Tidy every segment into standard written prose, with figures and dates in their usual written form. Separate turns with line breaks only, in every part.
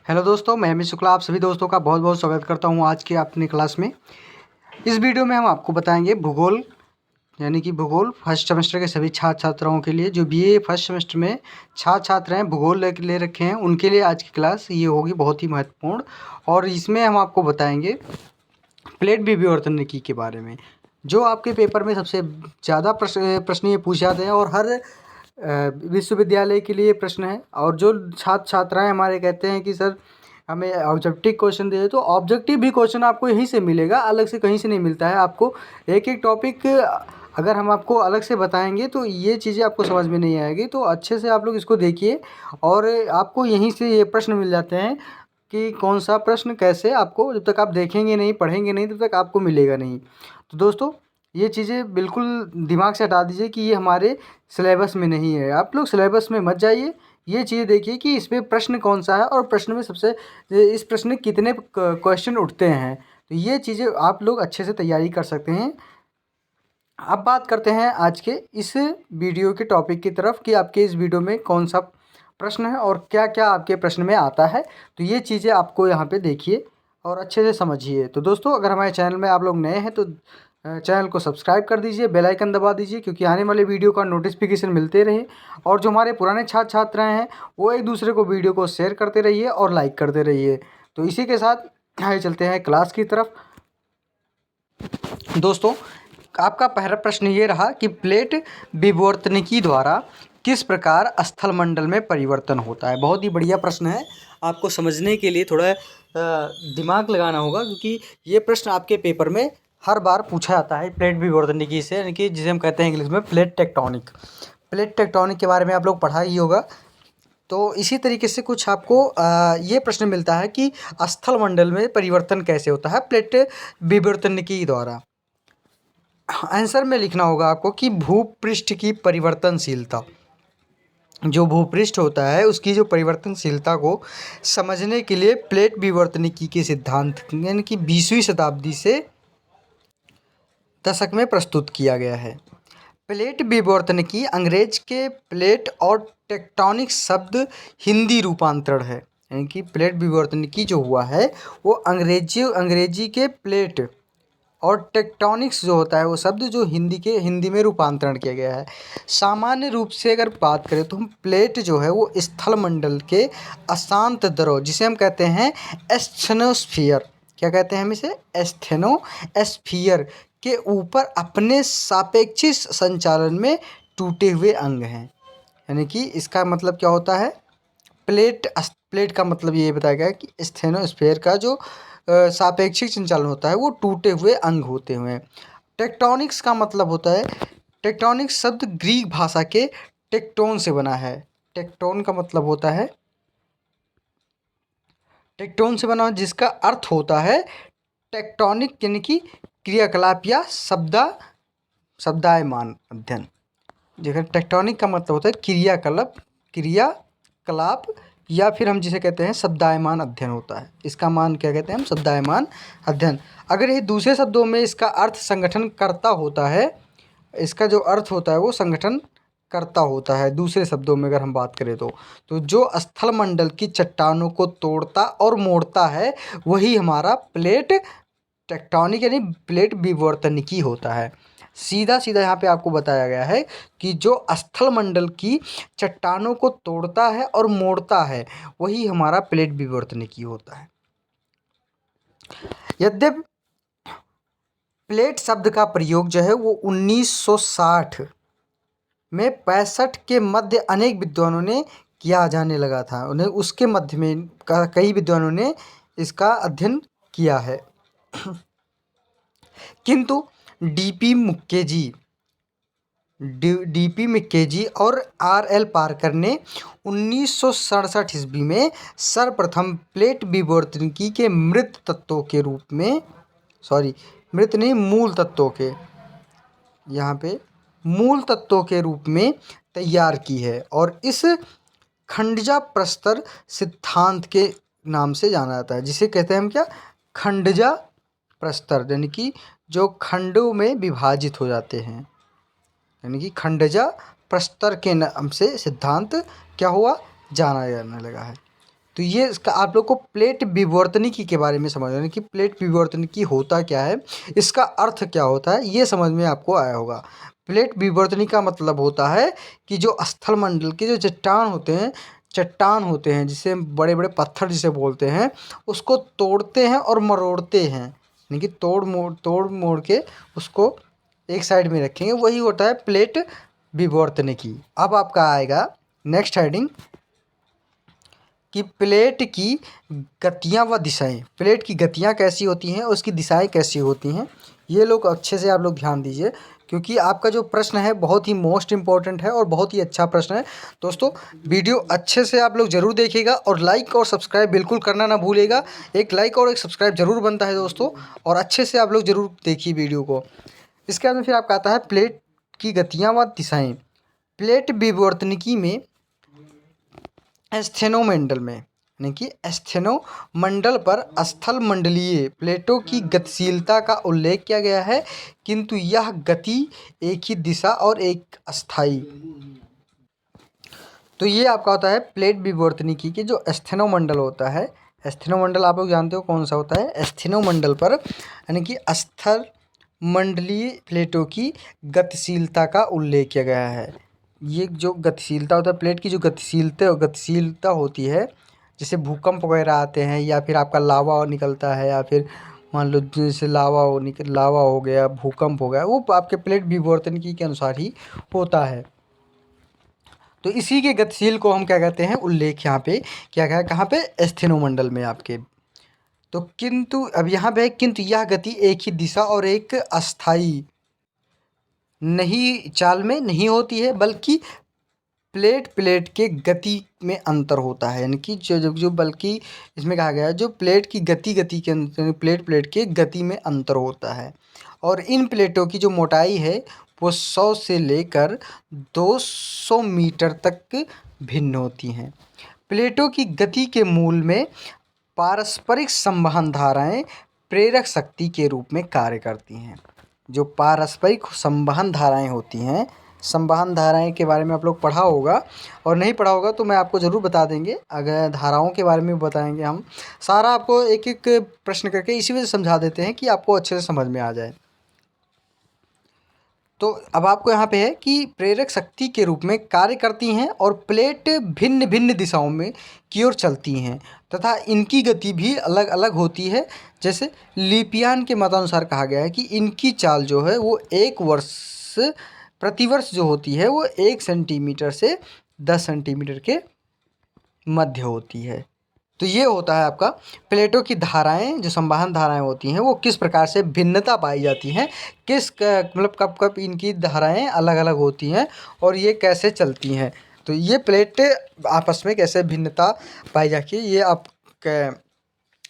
Hello दोस्तों, मैं अमित शुक्ला आप सभी दोस्तों का बहुत बहुत स्वागत करता हूं आज की अपनी क्लास में। इस वीडियो में हम आपको बताएंगे भूगोल, यानी कि भूगोल फर्स्ट सेमेस्टर के सभी छात्र छात्राओं के लिए जो बीए फर्स्ट सेमेस्टर में छात्र छात्र हैं, भूगोल ले रखे हैं, उनके लिए आज की क्लास ये होगी बहुत ही महत्वपूर्ण। और इसमें हम आपको बताएंगे प्लेट विवर्तनिकी के बारे में, जो आपके पेपर में सबसे ज़्यादा प्रश्न ये पूछे जाते हैं और हर विश्वविद्यालय के लिए प्रश्न है। और जो छात्र छात्राएं हमारे कहते हैं कि सर हमें ऑब्जेक्टिव क्वेश्चन दे, तो ऑब्जेक्टिव भी क्वेश्चन आपको यहीं से मिलेगा, अलग से कहीं से नहीं मिलता है। आपको एक एक टॉपिक अगर हम आपको अलग से बताएंगे तो ये चीज़ें आपको समझ में नहीं आएगी। तो अच्छे से आप लोग इसको देखिए और आपको यहीं से ये प्रश्न मिल जाते हैं कि कौन सा प्रश्न कैसे, आपको जब तक आप देखेंगे नहीं, पढ़ेंगे नहीं, तब तक आपको मिलेगा नहीं। तो दोस्तों, ये चीज़ें बिल्कुल दिमाग से हटा दीजिए कि ये हमारे सिलेबस में नहीं है। आप लोग सिलेबस में मत जाइए, ये चीज़ देखिए कि इसमें प्रश्न कौन सा है और प्रश्न में सबसे इस प्रश्न में कितने क्वेश्चन उठते हैं। तो ये चीज़ें आप लोग अच्छे से तैयारी कर सकते हैं। अब बात करते हैं आज के इस वीडियो के टॉपिक की तरफ कि आपके इस वीडियो में कौन सा प्रश्न है और क्या क्या आपके प्रश्न में आता है। तो ये चीज़ें आपको यहाँ पे देखिए और अच्छे से समझिए। तो दोस्तों, अगर हमारे चैनल में आप लोग नए हैं तो चैनल को सब्सक्राइब कर दीजिए, बेल आइकन दबा दीजिए, क्योंकि आने वाले वीडियो का नोटिफिकेशन मिलते रहे। और जो हमारे पुराने छात्र छात्राएँ हैं वो एक दूसरे को वीडियो को शेयर करते रहिए और लाइक करते रहिए। तो इसी के साथ आगे चलते हैं क्लास की तरफ। दोस्तों, आपका पहला प्रश्न ये रहा कि प्लेट विवर्तनिकी द्वारा किस प्रकार स्थल मंडल में परिवर्तन होता है। बहुत ही बढ़िया प्रश्न है, आपको समझने के लिए थोड़ा दिमाग लगाना होगा, क्योंकि ये प्रश्न आपके पेपर में हर बार पूछा जाता है प्लेट विवर्तनिकी से, यानी कि जिसे हम कहते हैं इंग्लिश में प्लेट टेक्टोनिक। प्लेट टेक्टोनिक के बारे में आप लोग पढ़ा ही होगा। तो इसी तरीके से कुछ आपको ये प्रश्न मिलता है कि स्थल मंडल में परिवर्तन कैसे होता है प्लेट विवर्तनिकी द्वारा। आंसर में लिखना होगा आपको कि भूपृष्ठ की परिवर्तनशीलता, जो भूपृष्ठ होता है उसकी जो परिवर्तनशीलता को समझने के लिए प्लेट विवर्तनिकी के सिद्धांत यानी कि 20वीं शताब्दी से दशक में प्रस्तुत किया गया है। प्लेट विवर्तनिकी अंग्रेज के प्लेट और टेक्टोनिक शब्द हिंदी रूपांतरण है, यानी कि प्लेट विवर्तनिकी जो हुआ है वो अंग्रेजी के प्लेट और टेक्टोनिक्स जो होता है वो शब्द जो हिंदी में रूपांतरण किया गया है। सामान्य रूप से अगर बात करें तो हम प्लेट जो है वो स्थल मंडल के अशांत द्रव, जिसे हम कहते हैं एस्थेनोस्फीयर, क्या कहते हैं हम इसे, एस्थेनोस्फीयर के ऊपर अपने सापेक्षिक संचालन में टूटे हुए अंग हैं। यानी कि इसका मतलब क्या होता है, प्लेट का मतलब ये बताया गया है कि एस्थेनोस्फीयर का जो सापेक्षिक संचालन होता है वो टूटे हुए अंग होते हुए। टेक्टोनिक्स का मतलब होता है, टेक्टोनिक्स शब्द ग्रीक भाषा के टेक्टोन से बना है। टेक्टोन का मतलब होता है, टेक्टोन से बना जिसका अर्थ होता है टेक्टोनिक, यानी कि क्रियाकलाप या शब्दायमान अध्ययन। देखिए, टेक्टोनिक का मतलब होता है क्रियाकलाप या फिर हम जिसे कहते हैं शब्दायमान अध्ययन होता है। इसका मान क्या कहते हैं हम, शब्दायमान अध्ययन। अगर ये दूसरे शब्दों में इसका अर्थ संगठन करता होता है, इसका जो अर्थ होता है वो संगठन करता होता है, दूसरे शब्दों में अगर हम बात करें तो जो स्थल मंडल की चट्टानों को तोड़ता और मोड़ता है वही हमारा प्लेट टेक्टोनिक यानी प्लेट विवर्तनिकी होता है। सीधा सीधा यहाँ पे आपको बताया गया है कि जो स्थल मंडल की चट्टानों को तोड़ता है और मोड़ता है वही हमारा प्लेट विवर्तनिकी होता है। यद्यपि प्लेट शब्द का प्रयोग जो है वो 1960 में 65 के मध्य अनेक विद्वानों ने किया जाने लगा था। उन्हें उसके मध्य में कई विद्वानों ने इसका अध्ययन किया है। किंतु डीपी मुकेजी और आर.एल. पारकर ने 1967 ईस्वी में सर्वप्रथम प्लेट विवर्तनिकी के मृत तत्वों के रूप में, मृत नहीं, मूल तत्वों के, यहाँ पे मूल तत्वों के रूप में तैयार की है और इस खंडजा प्रस्तर सिद्धांत के नाम से जाना जाता है, जिसे कहते हैं हम क्या, खंडजा प्रस्तर, यानी कि जो खंडों में विभाजित हो जाते हैं, यानी कि खंडजा प्रस्तर के नाम से सिद्धांत क्या हुआ, जाना जाने लगा है। तो ये इसका आप लोग को प्लेट विवर्तनिकी के बारे में समझ यानी कि प्लेट विवर्तनिकी होता क्या है, इसका अर्थ क्या होता है, ये समझ में आपको आया होगा। प्लेट विवर्तनिकी का मतलब होता है कि जो स्थल मंडल के जो चट्टान होते हैं जिसे बड़े बड़े पत्थर जिसे बोलते हैं, उसको तोड़ते हैं और मरोड़ते हैं, यानी कि तोड़ मोड़ के उसको एक साइड में रखेंगे, वही होता है प्लेट विवर्तनिकी। अब आपका आएगा नेक्स्ट हेडिंग कि प्लेट की गतियाँ व दिशाएं, प्लेट की गतियाँ कैसी होती हैं और उसकी दिशाएं कैसी होती हैं, ये लोग अच्छे से आप लोग ध्यान दीजिए, क्योंकि आपका जो प्रश्न है बहुत ही मोस्ट इम्पॉर्टेंट है और बहुत ही अच्छा प्रश्न है। दोस्तों वीडियो अच्छे से आप लोग ज़रूर देखिएगा और लाइक और सब्सक्राइब बिल्कुल करना ना भूलिएगा। एक लाइक और एक सब्सक्राइब ज़रूर बनता है दोस्तों, और अच्छे से आप लोग ज़रूर देखिए वीडियो को। इसके बाद में फिर आपका आता है प्लेट की गतियाँ व दिशाएँ। प्लेट विवर्तनिकी में स्थेनोमंडल में यानी कि स्थेनोमंडल पर स्थल मंडलीय प्लेटों की गतिशीलता का उल्लेख किया गया है, किंतु यह गति एक ही दिशा और एक अस्थाई। तो ये आपका होता है प्लेट विवर्तनिकी के जो स्थेनोमंडल होता है। स्थेनोमंडल आप लोग जानते हो कौन सा होता है। स्थेनोमंडल पर यानी कि स्थल मंडलीय प्लेटों की गतिशीलता का उल्लेख किया गया है। ये जो गतिशीलता होता है प्लेट की, जो गतिशीलता होती है, जैसे भूकंप वगैरह आते हैं या फिर आपका लावा निकलता है, या फिर मान लो जैसे लावा हो गया, भूकंप हो गया, वो आपके प्लेट विवर्तनिकी के अनुसार ही होता है। तो इसी के गतिशील को हम क्या कहते हैं, उल्लेख यहाँ पे क्या है, कहाँ पे, स्थेनोमंडल में आपके। तो किंतु अब यहाँ पे किंतु यह गति एक ही दिशा और एक अस्थाई नहीं चाल में नहीं होती है, बल्कि प्लेट के गति में अंतर होता है। यानी कि जो बल्कि इसमें कहा गया है जो प्लेट की गति के अंतर, प्लेट के गति में अंतर होता है। और इन प्लेटों की जो मोटाई है वो 100 से लेकर 200 मीटर तक भिन्न होती हैं। प्लेटों की गति के मूल में पारस्परिक संवहन धाराएं प्रेरक शक्ति के रूप में कार्य करती हैं। जो पारस्परिक संवहन धाराएं होती हैं, संवहन धाराएं के बारे में आप लोग पढ़ा होगा, और नहीं पढ़ा होगा तो मैं आपको ज़रूर बता देंगे। अगर धाराओं के बारे में बताएंगे हम, सारा आपको एक एक प्रश्न करके इसी वजह से समझा देते हैं कि आपको अच्छे से समझ में आ जाए। तो अब आपको यहाँ पे है कि प्रेरक शक्ति के रूप में कार्य करती हैं और प्लेट भिन्न भिन्न दिशाओं में की ओर चलती हैं तथा इनकी गति भी अलग अलग होती है। जैसे लीपियान के मतानुसार कहा गया है कि इनकी चाल जो है वो प्रतिवर्ष जो होती है वो 1 सेंटीमीटर से 10 सेंटीमीटर के मध्य होती है। तो ये होता है आपका प्लेटों की धाराएं, जो संवहन धाराएं होती हैं वो किस प्रकार से भिन्नता पाई जाती हैं, मतलब कब कब इनकी धाराएं अलग अलग होती हैं और ये कैसे चलती हैं। तो ये प्लेट आपस में कैसे भिन्नता पाई जाती है, ये आप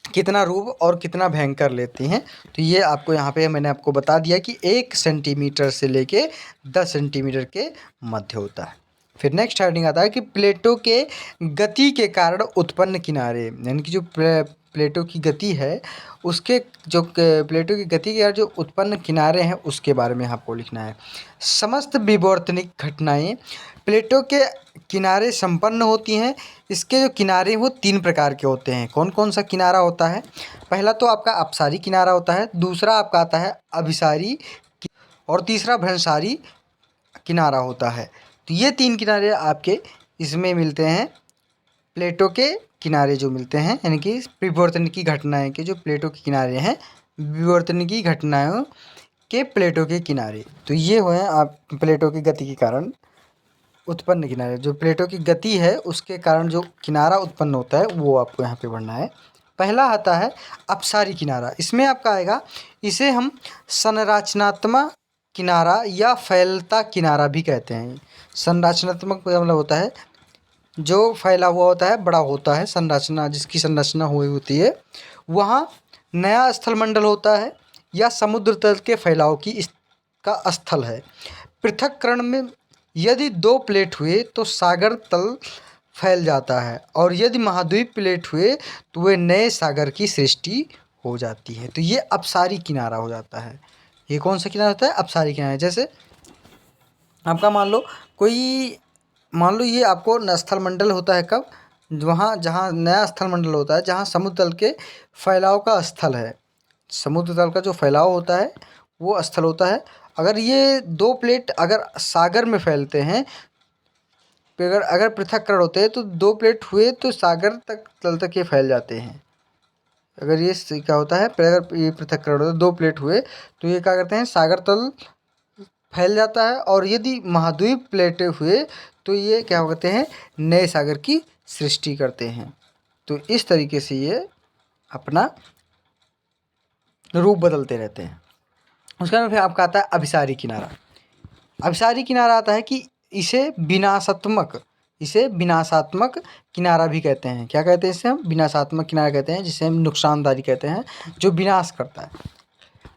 कितना रूप और कितना भयंकर लेती हैं, तो ये आपको यहाँ पे मैंने आपको बता दिया कि 1 सेंटीमीटर से लेके 10 सेंटीमीटर के मध्य होता है। फिर नेक्स्ट हेडिंग आता है कि प्लेटों के गति के कारण उत्पन्न किनारे, यानी कि जो प्लेटों की गति है उसके जो प्लेटों की गति के कारण जो उत्पन्न किनारे हैं उसके बारे में आपको लिखना है। समस्त विवर्तनिक घटनाएं प्लेटों के किनारे संपन्न होती हैं। इसके जो किनारे वो 3 प्रकार के होते हैं। कौन कौन सा किनारा होता है? पहला तो आपका अपसारी किनारा होता है, दूसरा आपका आता है अभिसारी, और तीसरा भ्रंशारी किनारा होता है। तो ये 3 किनारे आपके इसमें मिलते हैं। प्लेटों के किनारे जो मिलते हैं, यानी कि विवर्तनिकी घटनाएं के जो प्लेटों के किनारे हैं, विवर्तनिकी घटनाओं के प्लेटों के किनारे, तो ये हुए आप प्लेटों की गति के कारण उत्पन्न किनारे। जो प्लेटों की गति है उसके कारण जो किनारा उत्पन्न होता है वो आपको यहाँ पे पढ़ना है। पहला आता है अपसारी किनारा। इसमें आपका आएगा, इसे हम संरचनात्मक किनारा या फैलता किनारा भी कहते हैं। संरचनात्मक मतलब होता है जो फैला हुआ होता है, बड़ा होता है, संरचना जिसकी संरचना हुई होती है, वहाँ नया स्थलमंडल होता है या समुद्र तल के फैलाव की का स्थल है। पृथक्करण में यदि 2 प्लेट हुए तो सागर तल फैल जाता है, और यदि महाद्वीप प्लेट हुए तो वे नए सागर की सृष्टि हो जाती है। तो ये अपसारी किनारा हो जाता है। ये कौन सा किनारा होता है? अपसारी किनारा। जैसे आपका मान लो ये आपको स्थलमंडल होता है कब? वहाँ जहाँ नया स्थल मंडल होता है, जहाँ समुद्र तल के फैलाव का स्थल है, समुद्र तल का जो फैलाव होता है वो स्थल होता है। अगर ये दो प्लेट अगर सागर में फैलते हैं, तो अगर अगर पृथक्करण होते हैं तो दो प्लेट हुए तो सागर तक तल तक ये फैल जाते हैं। अगर ये क्या होता है, अगर ये पृथक्करण होता है, दो प्लेट हुए तो ये क्या करते हैं, सागर तल फैल जाता है। और यदि महाद्वीप प्लेटें हुए तो ये क्या कहते हैं, नए सागर की सृष्टि करते हैं। तो इस तरीके से ये अपना रूप बदलते रहते हैं। उसके बाद फिर आपका आता है अभिसारी किनारा। अभिसारी किनारा आता है कि इसे विनाशात्मक किनारा भी कहते हैं। क्या कहते हैं इसे हम? विनाशात्मक किनारा कहते हैं, जिसे हम नुकसानदारी कहते हैं, जो विनाश करता है।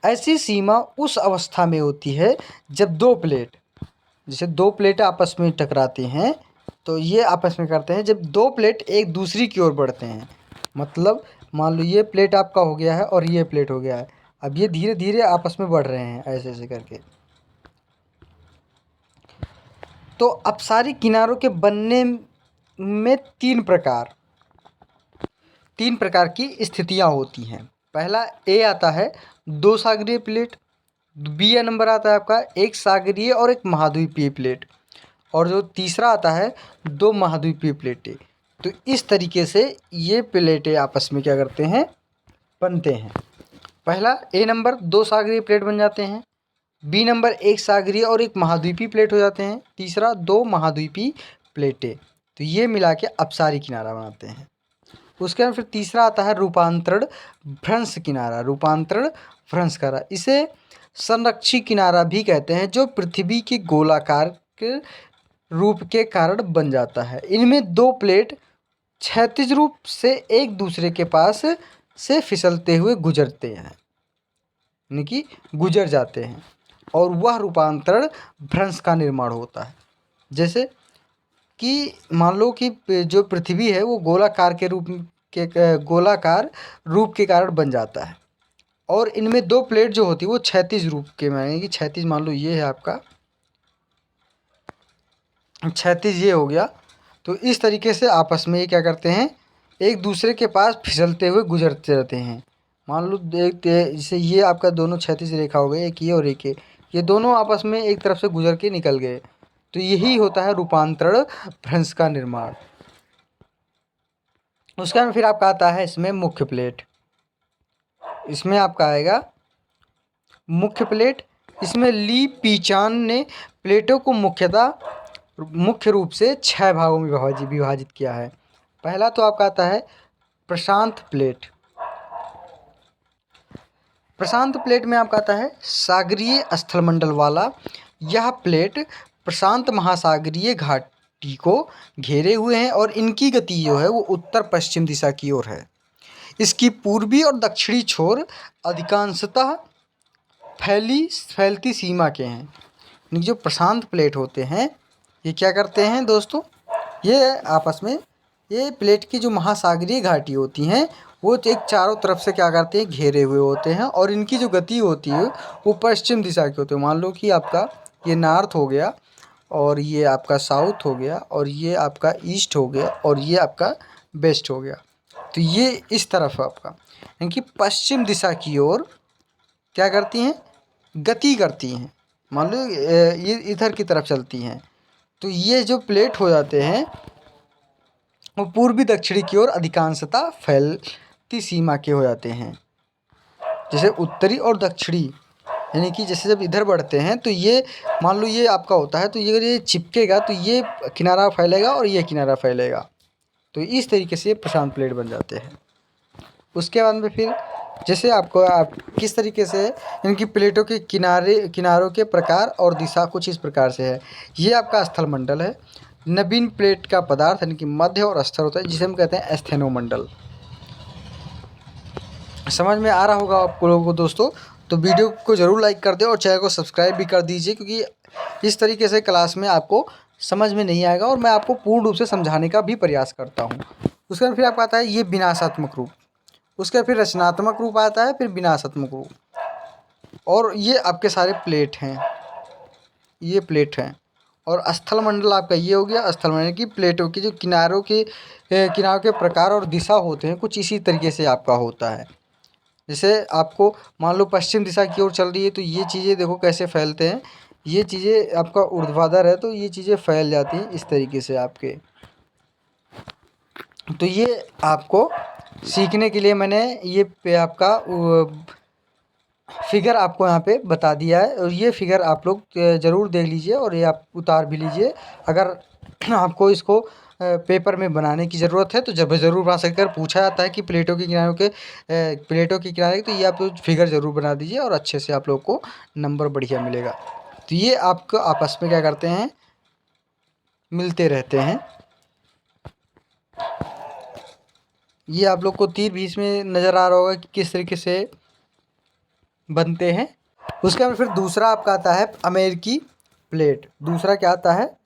ऐसी सीमा उस अवस्था में होती है जब दो प्लेट, जैसे दो प्लेट आपस में टकराती हैं तो ये आपस में करते हैं जब दो प्लेट एक दूसरी की ओर बढ़ते हैं। मतलब मान लो ये प्लेट आपका हो गया है और ये प्लेट हो गया है, अब ये धीरे धीरे आपस में बढ़ रहे हैं ऐसे ऐसे करके। तो अपसारी किनारों के बनने में तीन प्रकार की स्थितियां होती हैं। पहला ए आता है दो सागरीय प्लेट, बी नंबर आता है आपका एक सागरीय और एक महाद्वीपीय प्लेट, और जो तीसरा आता है दो महाद्वीपीय प्लेटें। तो इस तरीके से ये प्लेटें आपस में क्या करते हैं, बनते हैं। पहला ए नंबर दो सागरीय प्लेट बन जाते हैं, बी नंबर एक सागरीय और एक महाद्वीपीय प्लेट हो जाते हैं, तीसरा दो महाद्वीपीय प्लेटें। तो ये मिला के अपसारी किनारा बनाते हैं। उसके बाद फिर तीसरा आता है रूपांतरण भ्रंश किनारा। रूपांतरण भ्रंश किनारा, इसे संरक्षी किनारा भी कहते हैं, जो पृथ्वी के गोलाकार के रूप के कारण बन जाता है। इनमें दो प्लेट क्षैतिज रूप से एक दूसरे के पास से फिसलते हुए गुजरते हैं, यानी कि गुजर जाते हैं, और वह रूपांतरण भ्रंश का निर्माण होता है। जैसे कि मान लो कि जो पृथ्वी है वो गोलाकार रूप के कारण बन जाता है, और इनमें दो प्लेट जो होती है वो क्षैतिज रूप के, यानी कि क्षैतिज, मान लो ये है आपका क्षैतिज, ये हो गया। तो इस तरीके से आपस में ये क्या करते हैं, एक दूसरे के पास फिसलते हुए गुजरते रहते हैं। मान लो जैसे ये आपका दोनों क्षैतिज रेखा हो गए, एक ये और एक ये दोनों आपस में एक तरफ से गुजर के निकल गए। तो यही होता है रूपांतरण भ्रंश का निर्माण। उसके बाद फिर आपका आता है इसमें मुख्य प्लेट। इसमें आपका आएगा मुख्य प्लेट। इसमें ली पीचान ने प्लेटों को मुख्य रूप से 6 भागों में विभाजित किया है। पहला तो आपका आता है प्रशांत प्लेट। प्रशांत प्लेट में आपका आता है सागरीय स्थलमंडल वाला यह प्लेट प्रशांत महासागरीय घाटी को घेरे हुए हैं, और इनकी गति जो है वो उत्तर पश्चिम दिशा की ओर है। इसकी पूर्वी और दक्षिणी छोर अधिकांशतः फैलती सीमा के हैं। यानी जो प्रशांत प्लेट होते हैं ये क्या करते हैं दोस्तों, ये आपस में ये प्लेट की जो महासागरीय घाटी होती हैं वो एक चारों तरफ से क्या करते हैं, घेरे हुए होते हैं, और इनकी जो गति होती है वो पश्चिम दिशा की होती है। मान लो कि आपका ये नॉर्थ हो गया, और ये आपका साउथ हो गया, और ये आपका ईस्ट हो गया, और ये आपका वेस्ट हो गया। तो ये इस तरफ आपका, यानी कि पश्चिम दिशा की ओर क्या करती हैं, गति करती हैं। मान लो ये इधर की तरफ चलती हैं। तो ये जो प्लेट हो जाते हैं वो पूर्वी दक्षिणी की ओर अधिकांशतः फैलती सीमा के हो जाते हैं। जैसे उत्तरी और दक्षिणी, यानी कि जैसे जब इधर बढ़ते हैं तो ये मान लो ये आपका होता है, तो ये अगर ये चिपकेगा तो ये किनारा फैलेगा और ये किनारा फैलेगा। तो इस तरीके से ये प्रशांत प्लेट बन जाते हैं। उसके बाद में फिर जैसे आप किस तरीके से इनकी प्लेटों के किनारों के प्रकार और दिशा कुछ इस प्रकार से है। ये आपका स्थलमंडल है। नवीन प्लेट का पदार्थ यानी कि मध्य और स्तर होता है, जिसे हम कहते हैं स्थेनोमंडल। समझ में आ रहा होगा आप लोगों को दोस्तों। तो वीडियो को ज़रूर लाइक कर दें और चैनल को सब्सक्राइब भी कर दीजिए, क्योंकि इस तरीके से क्लास में आपको समझ में नहीं आएगा और मैं आपको पूर्ण रूप से समझाने का भी प्रयास करता हूँ। उसके बाद फिर आपका आता है ये विनाशात्मक रूप, उसके फिर रचनात्मक रूप आता है, फिर विनाशात्मक रूप, और ये आपके सारे प्लेट हैं, ये प्लेट हैं। और स्थल मंडल आपका ये हो गया। स्थल मंडल की प्लेटों की जो किनारों के प्रकार और दिशा होते हैं कुछ इसी तरीके से आपका होता है। जैसे आपको मान लो पश्चिम दिशा की ओर चल रही है तो ये चीज़ें देखो कैसे फैलते हैं। ये चीज़ें आपका ऊर्ध्वाधर है तो ये चीज़ें फैल जाती हैं इस तरीके से आपके। तो ये आपको सीखने के लिए मैंने ये पे आपका फिगर आपको यहाँ पे बता दिया है। और ये फिगर आप लोग ज़रूर देख लीजिए और ये आप उतार भी लीजिए। अगर आपको इसको पेपर में बनाने की ज़रूरत है तो जब ज़रूर बना सकते हैं। पूछा जाता है कि प्लेटों के किनारे तो ये आप फिगर ज़रूर बना दीजिए और अच्छे से आप लोग को नंबर बढ़िया मिलेगा। तो ये आपको आपस में क्या करते हैं, मिलते रहते हैं। ये आप लोग को तीर भी इसमें नज़र आ रहा होगा कि किस तरीके से बनते हैं। उसके बाद फिर दूसरा आपका आता है अमेरिकी प्लेट। दूसरा क्या आता है,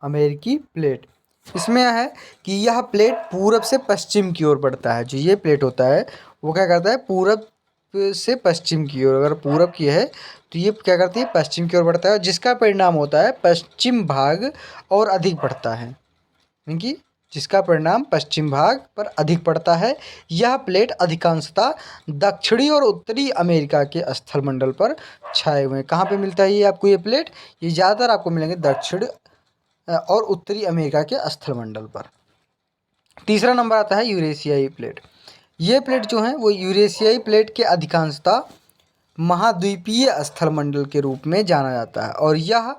अमेरिकी प्लेट। इसमें है कि यह प्लेट पूरब से पश्चिम की ओर बढ़ता है। जो ये प्लेट होता है वो क्या करता है, पूरब से पश्चिम की ओर। अगर पूरब की है तो ये क्या करती है, पश्चिम की ओर बढ़ता है, जिसका परिणाम होता है पश्चिम भाग और अधिक बढ़ता है। यानी जिसका परिणाम पश्चिम भाग पर अधिक पड़ता है। यह प्लेट अधिकांशतः दक्षिणी और उत्तरी अमेरिका के स्थल मंडल पर छाए हुए हैं। कहाँ पे मिलता है ये आपको ये प्लेट, ये ज़्यादातर आपको मिलेंगे दक्षिण और उत्तरी अमेरिका के स्थल मंडल पर। तीसरा नंबर आता है यूरेशियाई प्लेट। ये प्लेट जो है वो यूरेशियाई प्लेट के अधिकांशतः महाद्वीपीय स्थल मंडल के रूप में जाना जाता है और यह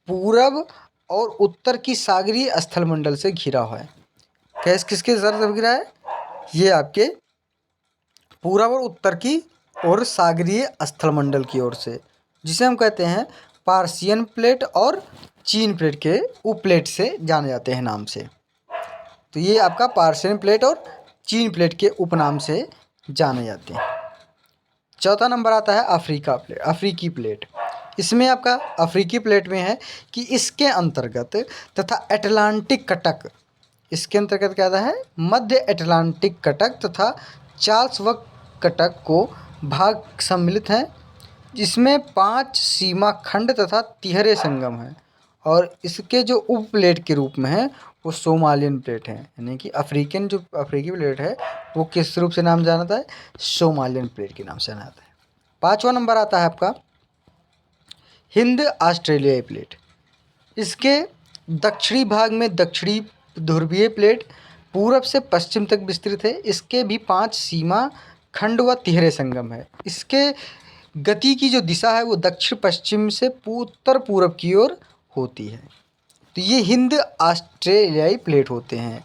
पूरब और उत्तर की सागरीय स्थल मंडल से घिरा हुआ है। किसके से घिरा है, ये आपके पूरब और उत्तर की और सागरीय स्थल मंडल की ओर से, जिसे हम कहते हैं पार्शियन प्लेट और चीन प्लेट के उपप्लेट से जाने जाते हैं नाम से। तो ये आपका पार्शियन प्लेट और चीन प्लेट के उपनाम से जाने जाते हैं। चौथा नंबर आता है अफ्रीकी प्लेट। इसमें आपका अफ्रीकी प्लेट में है कि इसके अंतर्गत तथा अटलांटिक कटक, इसके अंतर्गत क्या आता है, मध्य अटलांटिक कटक तथा चार्ल्स वक कटक को भाग सम्मिलित हैं, जिसमें 5 सीमा खंड तथा तिहरे संगम हैं। और इसके जो उप प्लेट के रूप में है वो सोमालियन प्लेट है। यानी कि अफ्रीकी प्लेट है वो किस रूप से नाम जाना जाता है, सोमालियन प्लेट के नाम से जाना जाता है। 5वां नंबर आता है आपका हिंद ऑस्ट्रेलियाई प्लेट। इसके दक्षिणी भाग में दक्षिणी ध्रुवीय प्लेट पूरब से पश्चिम तक विस्तृत है। इसके भी 5 सीमा खंड व तिहरे संगम है। इसके गति की जो दिशा है वो दक्षिण पश्चिम से उत्तर पूरब की ओर होती है। तो ये हिंद ऑस्ट्रेलियाई प्लेट होते हैं।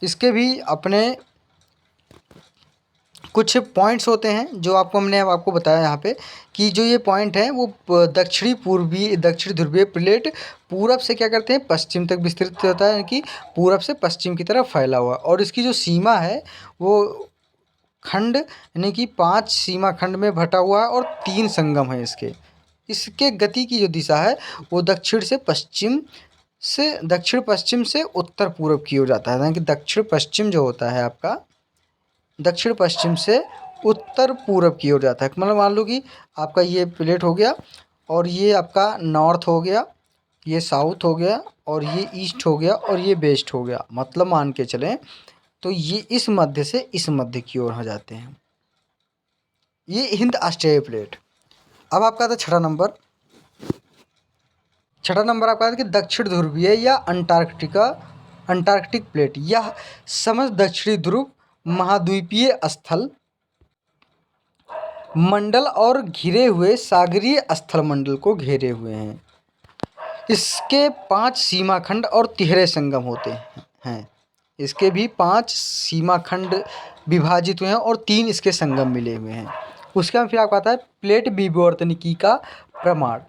इसके भी अपने कुछ पॉइंट्स होते हैं जो हमने आपको बताया यहाँ पे कि जो ये पॉइंट है वो दक्षिण ध्रुवीय प्लेट पूरब से क्या करते हैं, पश्चिम तक विस्तृत होता है, कि पूरब से पश्चिम की तरफ फैला हुआ। और इसकी जो सीमा है वो खंड यानी कि 5 सीमा खंड में बटा हुआ है और 3 संगम है इसके। इसके गति की जो दिशा है वो दक्षिण पश्चिम से उत्तर पूरब की ओर जाता है। यानी कि दक्षिण पश्चिम जो होता है आपका दक्षिण पश्चिम से उत्तर पूरब की ओर जाता है। मतलब मान लो कि आपका ये प्लेट हो गया और ये आपका नॉर्थ हो गया, ये साउथ हो गया और ये ईस्ट हो गया और ये वेस्ट हो गया। मतलब मान के चलें तो ये इस मध्य से इस मध्य की ओर हो जाते हैं। ये हिंद ऑस्ट्रेलिया प्लेट। अब आपका आता है छठा नंबर आपका आता है कि दक्षिण ध्रुवीय या अंटार्कटिक प्लेट। यह समस्त दक्षिणी ध्रुव महाद्वीपीय स्थल मंडल और घिरे हुए सागरीय स्थल मंडल को घेरे हुए हैं। इसके 5 सीमा खंड और तिहरे संगम होते हैं। इसके भी 5 सीमा खंड विभाजित हुए हैं और 3 इसके संगम मिले हुए हैं। उसके बाद फिर आपको आता है प्लेट विवर्तनिकी का प्रमाण।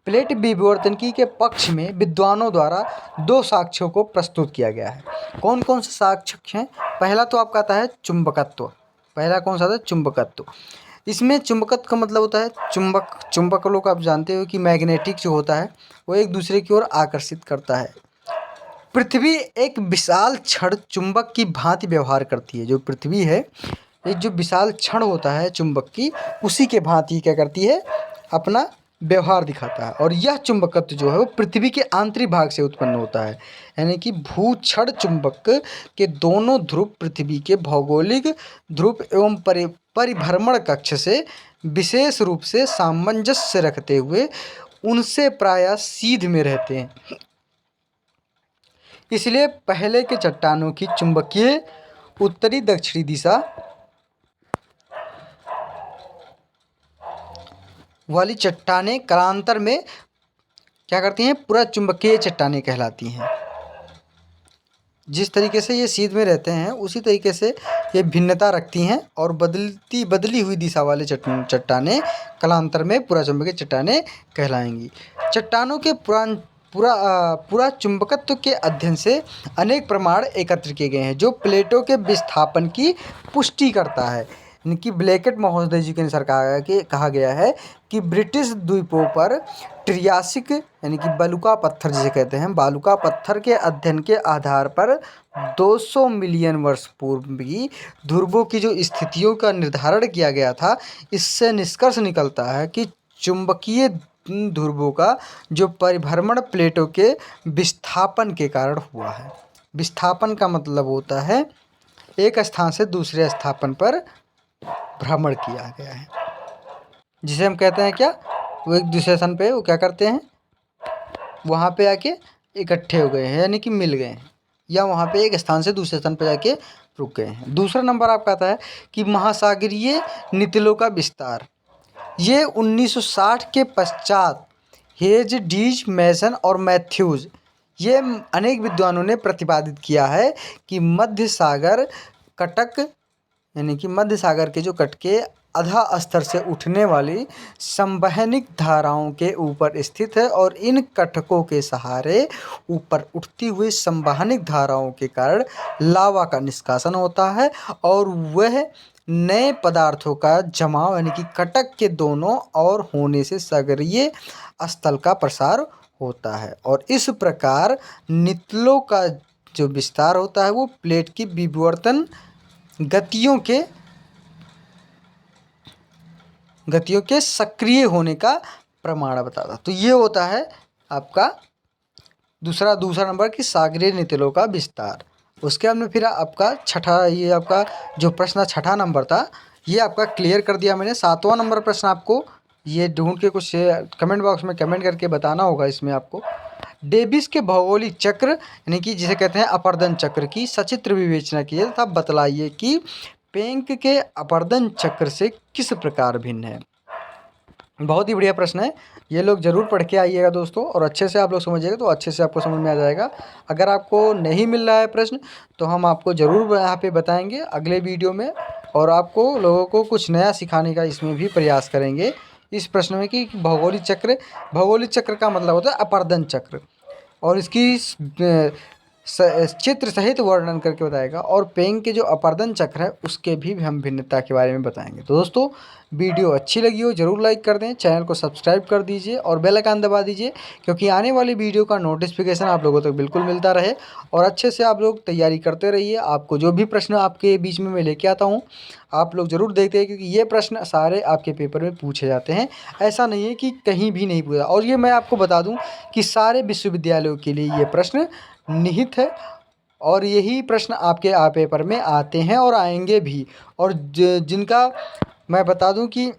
प्लेट विवर्तनिकी के पक्ष में विद्वानों द्वारा 2 साक्ष्यों को प्रस्तुत किया गया है। कौन कौन से साक्ष्य हैं? पहला तो आपका आता है चुंबकत्व। पहला कौन सा आता है? चुंबकत्व। इसमें चुंबकत्व का मतलब होता है चुंबक लोग आप जानते हो कि मैग्नेटिक जो होता है वो एक दूसरे की ओर आकर्षित करता है। पृथ्वी एक विशाल छड़ चुंबक की भांति व्यवहार करती है। जो पृथ्वी है एक जो विशाल छड़ होता है चुंबक की, उसी के भांति क्या करती है, अपना व्यवहार दिखाता है। और यह चुंबकत्व जो है वो पृथ्वी के आंतरिक भाग से उत्पन्न होता है, यानी कि भूक्षण चुंबक के दोनों ध्रुव पृथ्वी के भौगोलिक ध्रुव एवं परिभ्रमण कक्ष से विशेष रूप से सामंजस्य रखते हुए उनसे प्रायः सीध में रहते हैं। इसलिए पहले के चट्टानों की चुंबकीय उत्तरी दक्षिणी दिशा वाली चट्टानें कालांतर में क्या करती हैं, पूरा चुंबकीय चट्टानें कहलाती हैं। जिस तरीके से ये सीध में रहते हैं उसी तरीके से ये भिन्नता रखती हैं और बदली हुई दिशा वाले चट्टानें कालांतर में पूरा चुंबकीय चट्टानें कहलाएंगी। चट्टानों के पूरा चुंबकत्व के अध्ययन से अनेक प्रमाण एकत्र किए गए हैं जो प्लेटों के विस्थापन की पुष्टि करता है। इनकी ब्लैकेट महोदय जी के अनुसार कहा गया है कि ब्रिटिश द्वीपों पर ट्रियासिक यानी कि बालुका पत्थर जिसे कहते हैं, बालुका पत्थर के अध्ययन के आधार पर 200 मिलियन वर्ष पूर्व की ध्रुवों की जो स्थितियों का निर्धारण किया गया था, इससे निष्कर्ष निकलता है कि चुंबकीय ध्रुवों का जो परिभ्रमण प्लेटों के विस्थापन के कारण हुआ है। विस्थापन का मतलब होता है एक स्थान से दूसरे स्थान पर भ्रमण किया गया है, जिसे हम कहते हैं क्या, वो एक दूसरे स्थान पे वो क्या करते हैं, वहाँ पे आके इकट्ठे हो गए हैं यानी कि मिल गए हैं, या वहाँ पे एक स्थान से दूसरे स्थान पे जाके रुक गए हैं। दूसरा नंबर आपका आता है कि महासागरीय नितलों का विस्तार। ये 1960 के पश्चात हेज, डीज, मैसन और मैथ्यूज ये अनेक विद्वानों ने प्रतिपादित किया है कि मध्य सागर कटक यानी कि मध्य सागर के जो कटके अधा स्तर से उठने वाली संवहनिक धाराओं के ऊपर स्थित है और इन कटकों के सहारे ऊपर उठती हुई संवहनिक धाराओं के कारण लावा का निष्कासन होता है और वह नए पदार्थों का जमाव यानी कि कटक के दोनों ओर होने से सागरीय स्थल का प्रसार होता है। और इस प्रकार नितलों का जो विस्तार होता है वो प्लेट की विवर्तन गतियों के सक्रिय होने का प्रमाण बताता। तो ये होता है आपका दूसरा नंबर की सागरीय नितलों का विस्तार। उसके बाद में फिर आपका ये आपका जो प्रश्न छठा नंबर था ये आपका क्लियर कर दिया मैंने। सातवां नंबर प्रश्न आपको ये ढूंढ के कुछ कमेंट बॉक्स में कमेंट करके बताना होगा। इसमें आपको डेविस के भौगोलिक चक्र यानी कि जिसे कहते हैं अपर्दन चक्र की सचित्र विवेचना कीजिए तथा बतलाइए कि पेंक के अपर्दन चक्र से किस प्रकार भिन्न है। बहुत ही बढ़िया प्रश्न है, ये लोग ज़रूर पढ़ के आइएगा दोस्तों, और अच्छे से आप लोग समझिएगा तो अच्छे से आपको समझ में आ जाएगा। अगर आपको नहीं मिल रहा है प्रश्न तो हम आपको ज़रूर यहाँ पे बताएंगे अगले वीडियो में, और आपको लोगों को कुछ नया सिखाने का इसमें भी प्रयास करेंगे इस प्रश्न में कि भौगोलिक चक्र का मतलब होता है अपर्दन चक्र, और इसकी चित्र सहित वर्णन करके बताएगा। और पेंग के जो अपर्दन चक्र है उसके भी हम भिन्नता के बारे में बताएंगे। तो दोस्तों वीडियो अच्छी लगी हो ज़रूर लाइक कर दें, चैनल को सब्सक्राइब कर दीजिए और बेल आइकन दबा दीजिए, क्योंकि आने वाली वीडियो का नोटिफिकेशन आप लोगों तक बिल्कुल मिलता रहे। और अच्छे से आप लोग तैयारी करते रहिए। आपको जो भी प्रश्न आपके बीच में मैं लेके आता हूँ आप लोग ज़रूर देखते हैं, क्योंकि ये प्रश्न सारे आपके पेपर में पूछे जाते हैं। ऐसा नहीं है कि कहीं भी नहीं पूछा। और ये मैं आपको बता दूँ कि सारे विश्वविद्यालयों के लिए ये प्रश्न निहित है, और यही प्रश्न आपके पेपर में आते हैं और आएंगे भी। और जिनका मैं बता दूं कि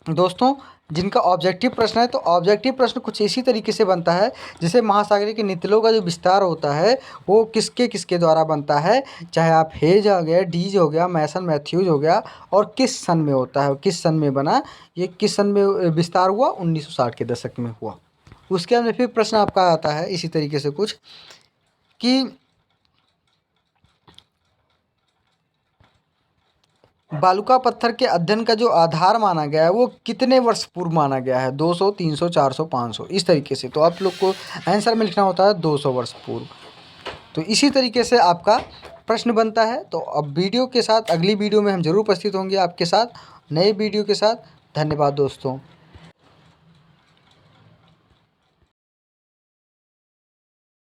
दोस्तों जिनका ऑब्जेक्टिव प्रश्न है तो ऑब्जेक्टिव प्रश्न कुछ इसी तरीके से बनता है जैसे महासागरीय के नितलों का जो विस्तार होता है वो किसके द्वारा बनता है, चाहे आप हेज हो गया, डीज हो गया, मैसन मैथ्यूज हो गया, और किस सन में होता है, किस सन में बना, ये किस सन में विस्तार हुआ, 1960 के दशक में हुआ। उसके अंदर फिर प्रश्न आपका आता है इसी तरीके से कुछ कि बालुका पत्थर के अध्ययन का जो आधार माना गया है वो कितने वर्ष पूर्व माना गया है, 200, 300, 400, 500 इस तरीके से। तो आप लोग को आंसर में लिखना होता है 200 वर्ष पूर्व। तो इसी तरीके से आपका प्रश्न बनता है। तो अब वीडियो के साथ अगली वीडियो में हम जरूर उपस्थित होंगे आपके साथ नए वीडियो के साथ। धन्यवाद दोस्तों।